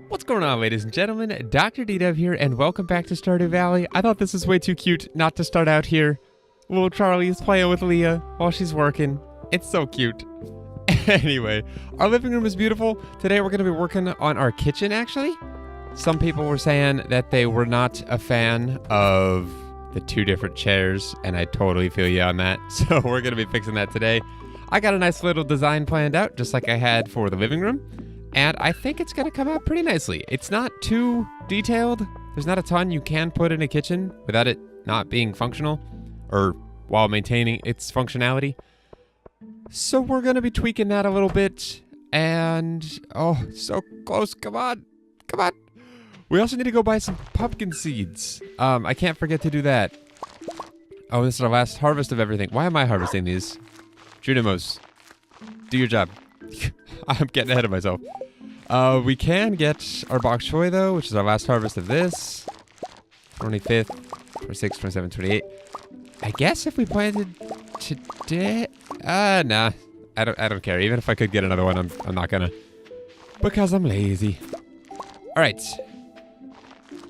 What's going on, ladies and gentlemen? DoctorDDub here, and welcome back to Stardew Valley. I thought this was way too cute not to start out here. Little Charlie's playing with Leah while she's working. It's so cute. Anyway, our living room is beautiful. Today we're going to be working on our kitchen, actually. Some people were saying that they were not a fan of the two different chairs, and I totally feel you on that. So we're going to be fixing that today. I got a nice little design planned out, just like I had for the living room. And I think it's going to come out pretty nicely. It's not too detailed. There's not a ton you can put in a kitchen without it not being functional or while maintaining its functionality. So we're going to be tweaking that a little bit. And, oh, so close. Come on. Come on. We also need to go buy some pumpkin seeds. I can't forget to do that. Oh, this is our last harvest of everything. Why am I harvesting these? Junimos, do your job. I'm getting ahead of myself. We can get our bok choy, though, which is our last harvest of this. 25th, 26th, 27th, 28th. I guess if we planted today... nah. I don't care. Even if I could get another one, I'm not gonna. Because I'm lazy. Alright.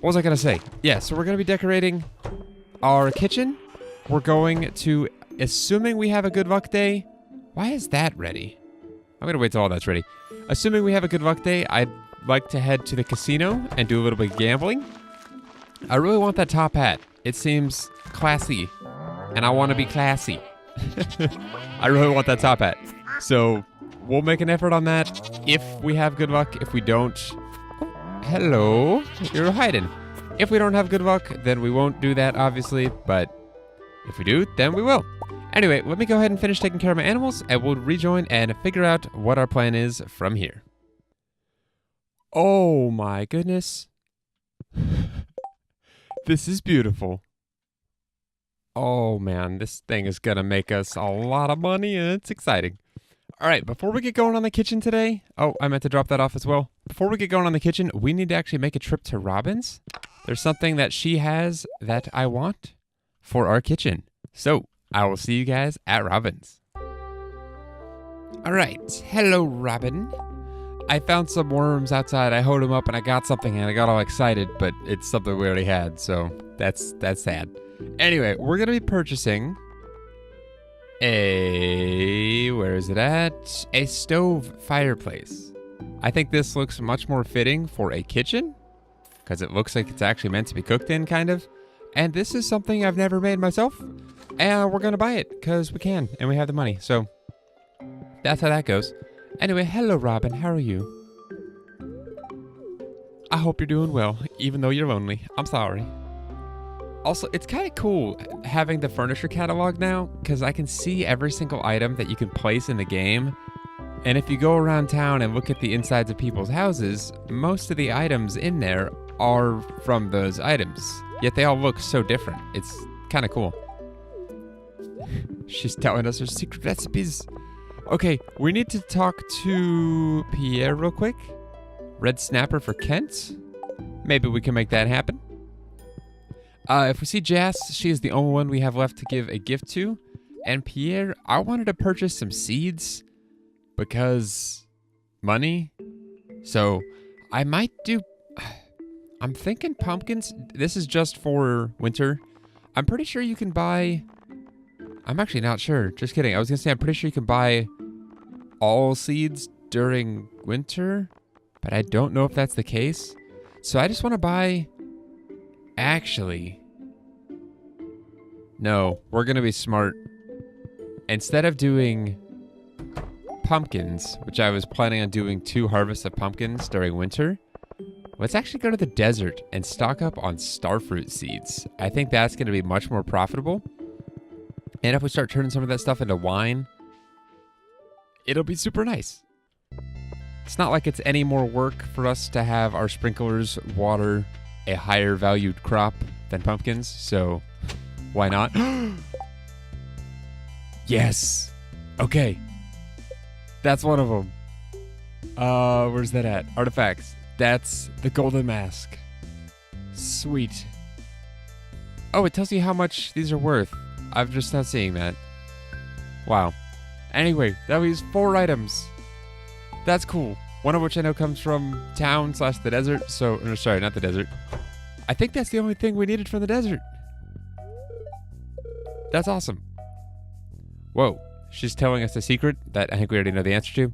What was I gonna say? Yeah, so we're gonna be decorating our kitchen. We're going to... Assuming we have a good luck day... Why is that ready? I'm going to wait till all that's ready. Assuming we have a good luck day, I'd like to head to the casino and do a little bit of gambling. I really want that top hat. It seems classy. And I want to be classy. I really want that top hat. So we'll make an effort on that if we have good luck. If we don't... Oh, hello. You're hiding. If we don't have good luck, then we won't do that, obviously. But if we do, then we will. Anyway, let me go ahead and finish taking care of my animals, and we'll rejoin and figure out what our plan is from here. Oh my goodness. This is beautiful. Oh man, this thing is gonna make us a lot of money, and it's exciting. Alright, before we get going on the kitchen today... Oh, I meant to drop that off as well. Before we get going on the kitchen, we need to actually make a trip to Robin's. There's something that she has that I want for our kitchen. So... I will see you guys at Robin's. Alright, hello Robin. I found some worms outside. I hoed them up and I got something and I got all excited, but it's something we already had, so that's sad. Anyway, we're going to be purchasing where is it at? A stove fireplace. I think this looks much more fitting for a kitchen, because it looks like it's actually meant to be cooked in, kind of. And this is something I've never made myself. And we're going to buy it because we can and we have the money. So that's how that goes. Anyway, hello, Robin. How are you? I hope you're doing well, even though you're lonely. I'm sorry. Also, it's kind of cool having the furniture catalog now because I can see every single item that you can place in the game. And if you go around town and look at the insides of people's houses, most of the items in there are from those items. Yet they all look so different. It's kind of cool. She's telling us her secret recipes. Okay, we need to talk to Pierre real quick. Red snapper for Kent. Maybe we can make that happen. If we see Jas, she is the only one we have left to give a gift to. And Pierre, I wanted to purchase some seeds because money. So I might do... I'm thinking pumpkins. This is just for winter. I'm pretty sure you can buy... I'm actually not sure. Just kidding. I was going to say I'm pretty sure you can buy all seeds during winter, but I don't know if that's the case. So I just want to buy... Actually... No, we're going to be smart. Instead of doing pumpkins, which I was planning on doing 2 harvests of pumpkins during winter, let's actually go to the desert and stock up on starfruit seeds. I think that's going to be much more profitable. And if we start turning some of that stuff into wine, it'll be super nice. It's not like it's any more work for us to have our sprinklers water a higher valued crop than pumpkins, so why not? Yes! Okay. That's one of them. Where's that at? Artifacts. That's the golden mask. Sweet. Oh, it tells you how much these are worth. I'm just not seeing that. Wow. Anyway, that leaves 4 items. That's cool. One of which I know comes from town / the desert. So, no, sorry, not the desert. I think that's the only thing we needed from the desert. That's awesome. Whoa. She's telling us a secret that I think we already know the answer to.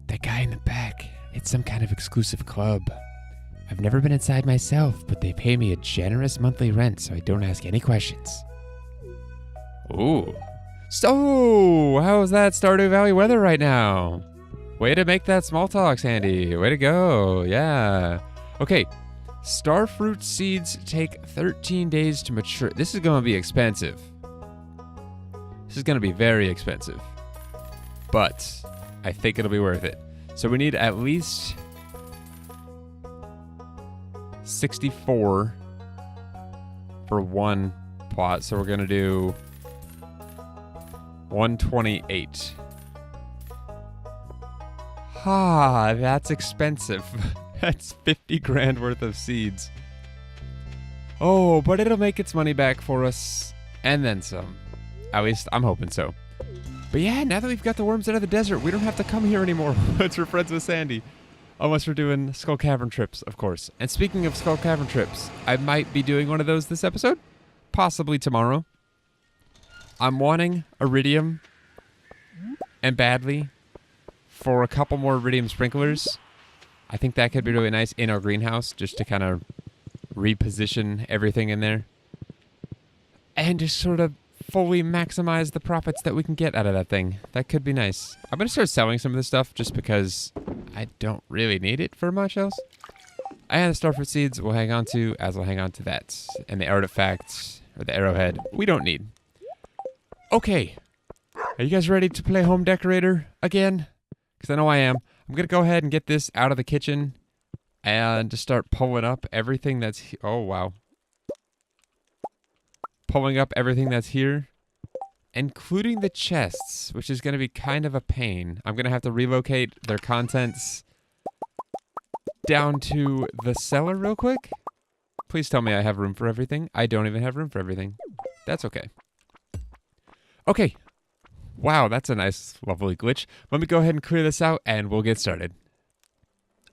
That guy in the back. It's some kind of exclusive club. I've never been inside myself, but they pay me a generous monthly rent, so I don't ask any questions. Ooh. So, how's that Stardew Valley weather right now? Way to make that small talk, Sandy. Way to go. Yeah. Okay. Starfruit seeds take 13 days to mature. This is going to be expensive. This is going to be very expensive. But I think it'll be worth it. So we need at least 64 for one plot. So we're going to do 128. Ah, that's expensive. That's 50 grand worth of seeds. Oh, but it'll make its money back for us. And then some. At least I'm hoping so. But yeah, now that we've got the worms out of the desert, we don't have to come here anymore once we're friends with Sandy. Unless we're doing Skull Cavern trips, of course. And speaking of Skull Cavern trips, I might be doing one of those this episode. Possibly tomorrow. I'm wanting iridium. And badly. For a couple more iridium sprinklers. I think that could be really nice in our greenhouse. Just to kind of reposition everything in there. And just sort of fully maximize the profits that we can get out of that thing. That could be nice. I'm going to start selling some of this stuff just because I don't really need it for much else. And the starfruit seeds we'll hang on to, as we'll hang on to that. And the artifacts, or the arrowhead, we don't need. Okay. Are you guys ready to play home decorator again? Because I know I am. I'm going to go ahead and get this out of the kitchen and just start pulling up everything that's... Oh, wow. Pulling up everything that's here, including the chests, which is going to be kind of a pain. I'm going to have to relocate their contents down to the cellar real quick. Please tell me I have room for everything. I don't even have room for everything. That's okay. Okay. Wow, that's a nice, lovely glitch. Let me go ahead and clear this out, and we'll get started.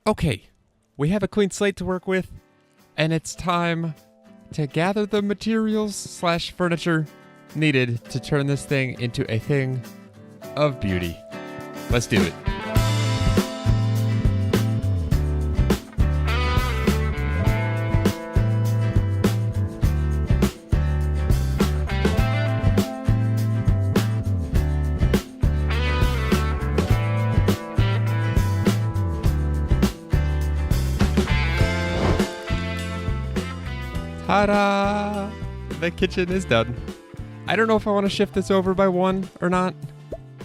Okay. We have a clean slate to work with, and it's time to gather the materials / furniture needed to turn this thing into a thing of beauty. Let's do it. Ta-da! The kitchen is done. I don't know if I want to shift this over by 1 or not.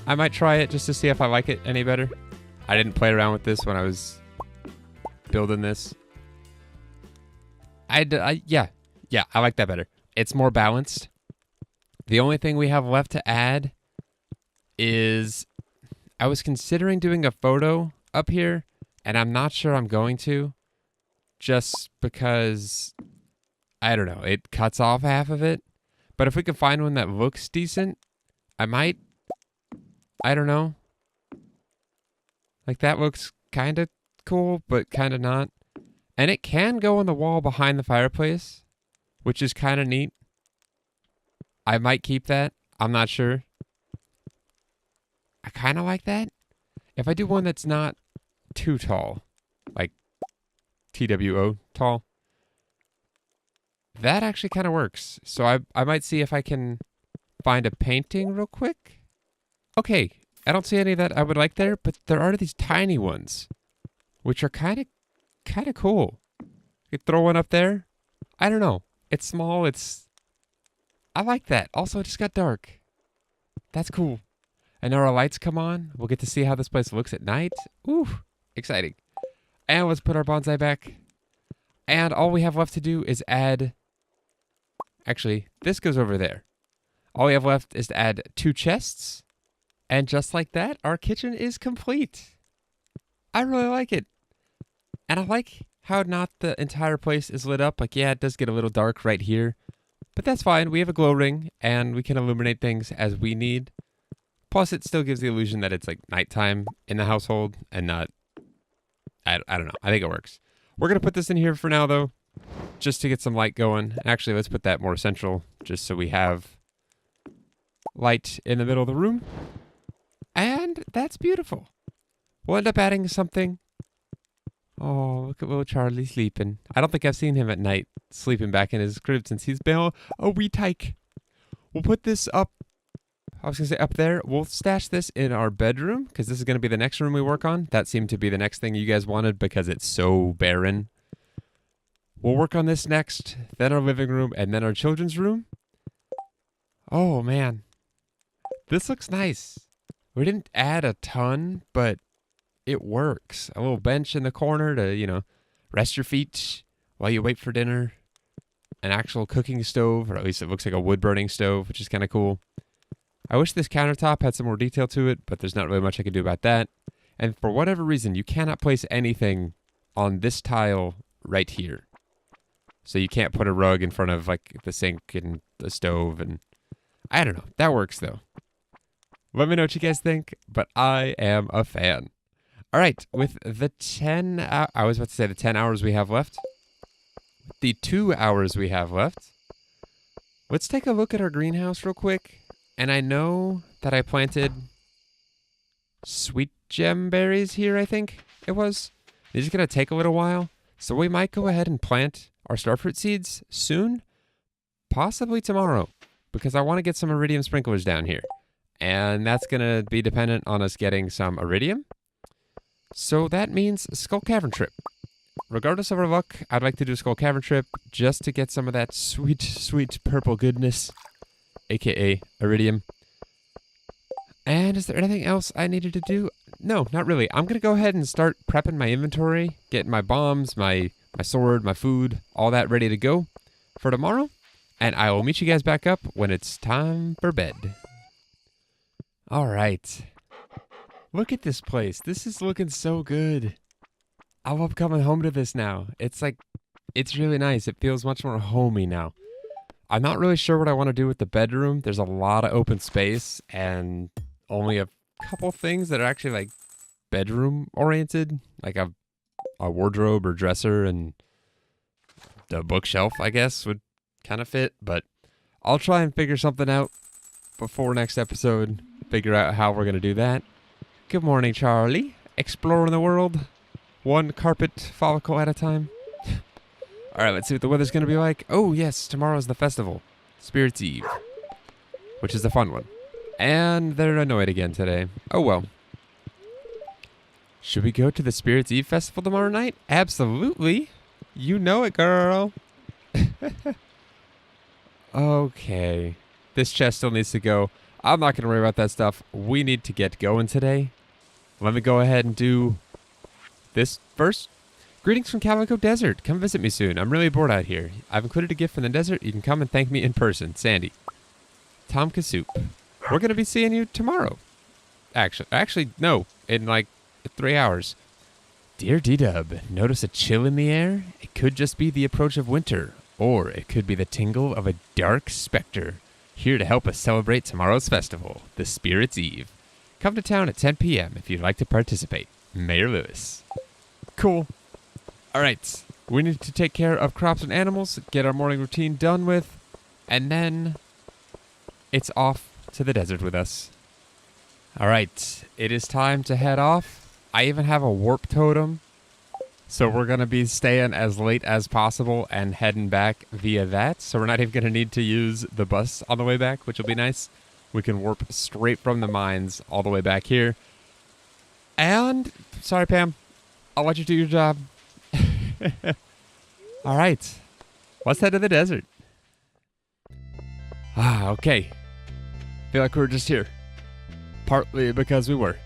I might try it just to see if I like it any better. I didn't play around with this when I was building this. Yeah, I like that better. It's more balanced. The only thing we have left to add is I was considering doing a photo up here, and I'm not sure I'm going to, just because... I don't know. It cuts off half of it. But if we can find one that looks decent, I might. I don't know. Like, that looks kind of cool, but kind of not. And it can go on the wall behind the fireplace, which is kind of neat. I might keep that. I'm not sure. I kind of like that. If I do one that's not too tall, like TWO tall, that actually kind of works. So I might see if I can find a painting real quick. Okay, I don't see any that I would like there, but there are these tiny ones, which are kind of cool. You could throw one up there. I don't know. It's small. I like that. Also, it just got dark. That's cool. And now our lights come on. We'll get to see how this place looks at night. Ooh, exciting. And let's put our bonsai back. And all we have left to do is add... Actually, this goes over there. All we have left is to add 2 chests. And just like that, our kitchen is complete. I really like it. And I like how not the entire place is lit up. Like, yeah, it does get a little dark right here. But that's fine. We have a glow ring, and we can illuminate things as we need. Plus, it still gives the illusion that it's like nighttime in the household and not I don't know. I think it works. We're going to put this in here for now, though, just to get some light going. Actually, let's put that more central, just so we have light in the middle of the room. And that's beautiful. We'll end up adding something. Oh, look at little Charlie sleeping. I don't think I've seen him at night sleeping back in his crib since he's been a wee tyke. We'll put this up. I was going to say up there. We'll stash this in our bedroom because this is going to be the next room we work on. That seemed to be the next thing you guys wanted because it's so barren. We'll work on this next, then our living room, and then our children's room. Oh, man. This looks nice. We didn't add a ton, but it works. A little bench in the corner to, you know, rest your feet while you wait for dinner. An actual cooking stove, or at least it looks like a wood-burning stove, which is kind of cool. I wish this countertop had some more detail to it, but there's not really much I can do about that. And for whatever reason, you cannot place anything on this tile right here. So you can't put a rug in front of, like, the sink and the stove, and I don't know. That works, though. Let me know what you guys think, but I am a fan. All right, with the 10 I was about to say the 10 hours we have left. The 2 hours we have left. Let's take a look at our greenhouse real quick. And I know that I planted sweet gem berries here, I think it was. They're just going to take a little while. So we might go ahead and plant our starfruit seeds soon. Possibly tomorrow. Because I want to get some iridium sprinklers down here. And that's going to be dependent on us getting some iridium. So that means Skull Cavern trip. Regardless of our luck, I'd like to do a Skull Cavern trip just to get some of that sweet, sweet purple goodness. AKA iridium. And is there anything else I needed to do? No, not really. I'm going to go ahead and start prepping my inventory. Getting my bombs, my sword, my food, all that ready to go for tomorrow. And I will meet you guys back up when it's time for bed. All right. Look at this place. This is looking so good. I love coming home to this now. It's like, it's really nice. It feels much more homey now. I'm not really sure what I want to do with the bedroom. There's a lot of open space and only a couple things that are actually like bedroom oriented, like a wardrobe or dresser, and the bookshelf, I guess, would kind of fit. But I'll try and figure something out before next episode, figure out how we're going to do that. Good morning, Charlie. Exploring the world, one carpet follicle at a time. All right, let's see what the weather's going to be like. Oh, yes, tomorrow's the festival, Spirit's Eve, which is a fun one. And they're annoyed again today. Oh, well. Should we go to the Spirit's Eve festival tomorrow night? Absolutely. You know it, girl. Okay. This chest still needs to go. I'm not going to worry about that stuff. We need to get going today. Let me go ahead and do this first. Greetings from Calico Desert. Come visit me soon. I'm really bored out here. I've included a gift from the desert. You can come and thank me in person. Sandy. Tom Kasoup. We're going to be seeing you tomorrow. Actually, no. In like 3 hours. Dear DDub, notice a chill in the air? It could just be the approach of winter. Or it could be the tingle of a dark specter. Here to help us celebrate tomorrow's festival, the Spirit's Eve. Come to town at 10 p.m. if you'd like to participate. Mayor Lewis. Cool. All right. We need to take care of crops and animals, get our morning routine done with, and then it's off to the desert with us. All right. It is time to head off. I even have a warp totem, so we're going to be staying as late as possible and heading back via that. So we're not even going to need to use the bus on the way back, which will be nice. We can warp straight from the mines all the way back here. And, sorry, Pam, I'll let you do your job. All right, let's head to the desert. Okay. Feel like we were just here. Partly because we were.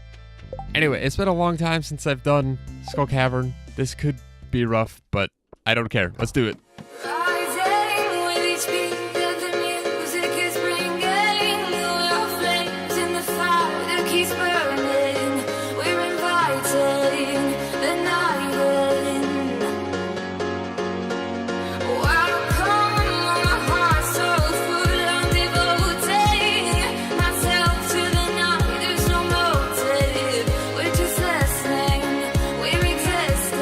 Anyway, it's been a long time since I've done Skull Cavern. This could be rough, but I don't care. Let's do it. Existing.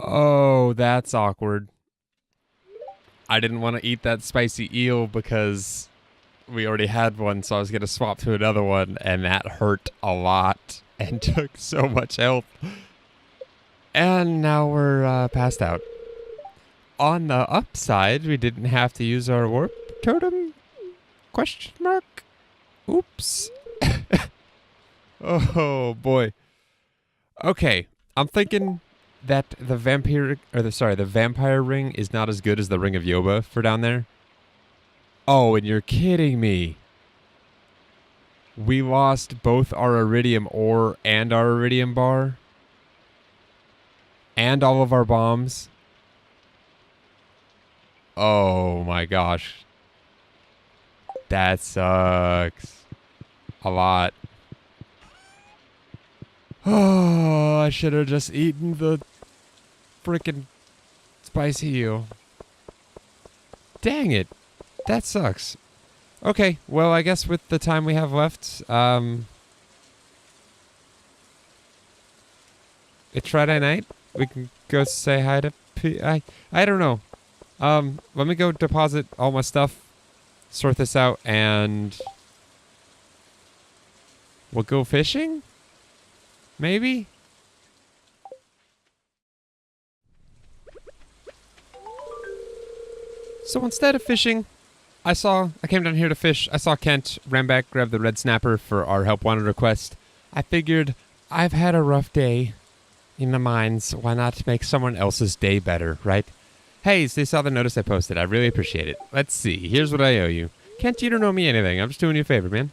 Oh, that's awkward. I didn't want to eat that spicy eel because we already had one, so I was going to swap to another one, and that hurt a lot and took so much health. And now we're passed out. On the upside, we didn't have to use our warp totem? Question mark? Oops. Oh, boy. Okay, I'm thinking that the vampire ring is not as good as the Ring of Yoba for down there. Oh, and you're kidding me. We lost both our iridium ore and our iridium bar. And all of our bombs. Oh my gosh. That sucks. A lot. Oh, I should have just eaten the freaking spicy eel. Dang it. That sucks. Okay, well, I guess with the time we have left, it's Friday night. We can go say hi to I don't know. Let me go deposit all my stuff, sort this out, and we'll go fishing? Maybe? So instead of fishing, I came down here to fish. I saw Kent, ran back, grabbed the red snapper for our help wanted request. I figured I've had a rough day in the mines. Why not make someone else's day better, right? Hey, so you saw the notice I posted. I really appreciate it. Let's see. Here's what I owe you. Kent, you don't owe me anything. I'm just doing you a favor, man.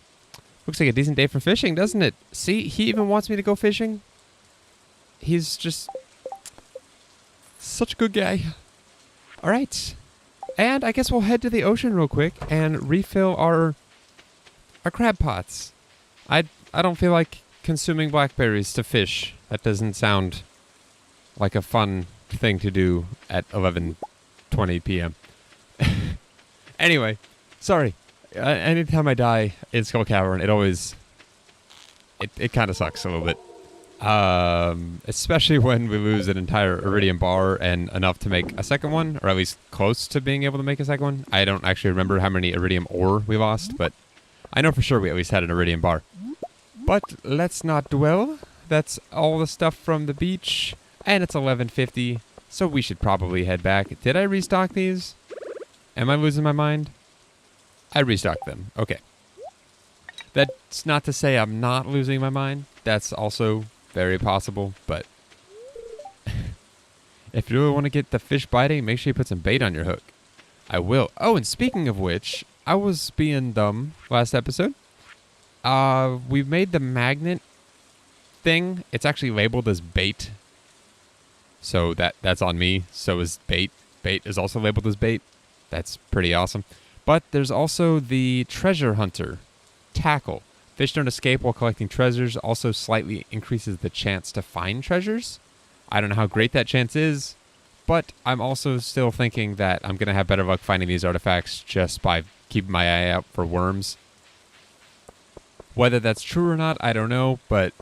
Looks like a decent day for fishing, doesn't it? See, he even wants me to go fishing. He's just such a good guy. All right. And I guess we'll head to the ocean real quick and refill our crab pots. I don't feel like consuming blackberries to fish. That doesn't sound like a fun thing to do at 11:20 p.m. Anyway, sorry. Anytime I die in Skull Cavern, it kind of sucks a little bit. Especially when we lose an entire iridium bar and enough to make a second one, or at least close to being able to make a second one. I don't actually remember how many iridium ore we lost, but I know for sure we at least had an iridium bar. But let's not dwell. That's all the stuff from the beach, and it's 11:50, so we should probably head back. Did I restock these? Am I losing my mind? I restocked them. Okay. That's not to say I'm not losing my mind. That's also very possible, but if you really want to get the fish biting, make sure you put some bait on your hook. I will. Oh, and speaking of which, I was being dumb last episode. We made the magnet thing. It's actually labeled as bait. So that's on me. So is bait. Bait is also labeled as bait. That's pretty awesome. But there's also the treasure hunter tackle. Fish don't escape while collecting treasures, also slightly increases the chance to find treasures. I don't know how great that chance is, but I'm also still thinking that I'm going to have better luck finding these artifacts just by keeping my eye out for worms. Whether that's true or not, I don't know, but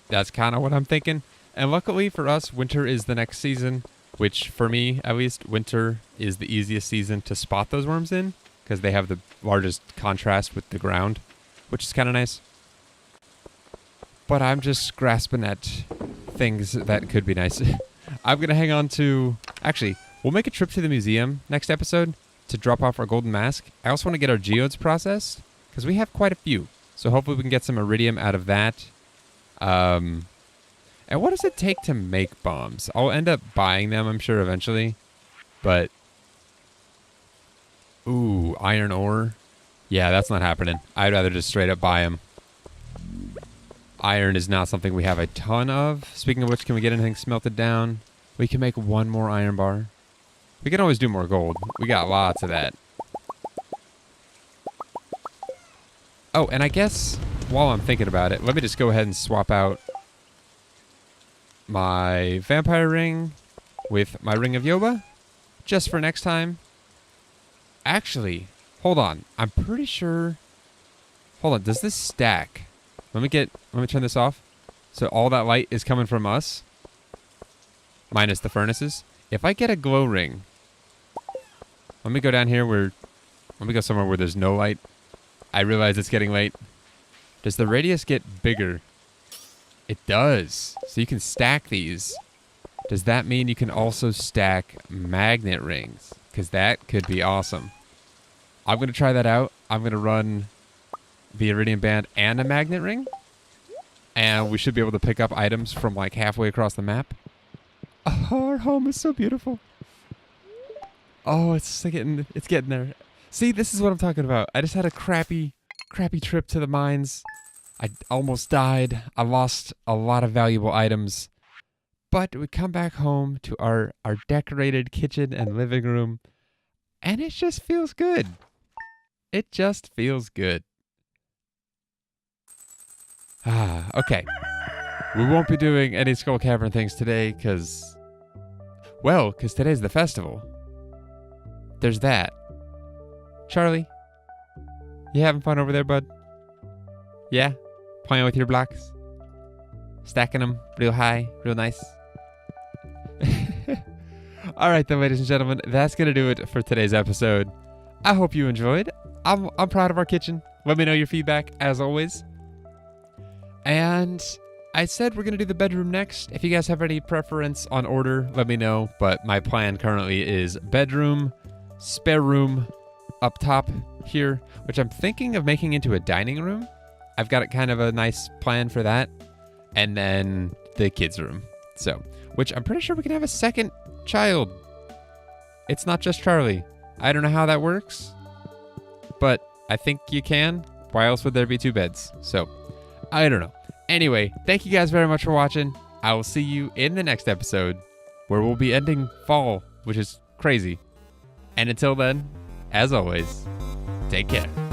that's kind of what I'm thinking. And luckily for us, winter is the next season, which for me, at least, winter is the easiest season to spot those worms in, because they have the largest contrast with the ground, which is kind of nice. But I'm just grasping at things that could be nice. I'm going to hang on to... Actually, we'll make a trip to the museum next episode to drop off our golden mask. I also want to get our geodes processed, because we have quite a few. So hopefully we can get some iridium out of that. And what does it take to make bombs? I'll end up buying them, I'm sure, eventually. But... Ooh, iron ore. Yeah, that's not happening. I'd rather just straight up buy them. Iron is not something we have a ton of. Speaking of which, can we get anything smelted down? We can make one more iron bar. We can always do more gold. We got lots of that. Oh, and I guess while I'm thinking about it, let me just go ahead and swap out my vampire ring with my ring of Yoba, just for next time. Actually, hold on. I'm pretty sure... Hold on, does this stack? Let me turn this off. So all that light is coming from us, minus the furnaces. If I get a glow ring, let me go down here let me go somewhere where there's no light. I realize it's getting late. Does the radius get bigger? It does. So you can stack these. Does that mean you can also stack magnet rings? Because that could be awesome. I'm going to try that out. I'm going to run the iridium band and a magnet ring. And we should be able to pick up items from like halfway across the map. Oh, our home is so beautiful. Oh, it's getting there. See, this is what I'm talking about. I just had a crappy trip to the mines. I almost died. I lost a lot of valuable items. But we come back home to our decorated kitchen and living room, and it just feels good. It just feels good. Okay. We won't be doing any Skull Cavern things today because today's the festival. There's that. Charlie, you having fun over there, bud? Yeah? Playing with your blocks? Stacking them real high, real nice? All right, then, ladies and gentlemen, that's going to do it for today's episode. I hope you enjoyed. I'm proud of our kitchen. Let me know your feedback, as always. And I said we're going to do the bedroom next. If you guys have any preference on order, let me know. But my plan currently is bedroom, spare room up top here, which I'm thinking of making into a dining room. I've got kind of a nice plan for that. And then the kids' room. So, which I'm pretty sure we can have a second child. It's not just Charlie. I don't know how that works, but I think you can. Why else would there be two beds? So, I don't know. Anyway, thank you guys very much for watching. I will see you in the next episode, where we'll be ending fall, which is crazy. And until then, as always, take care.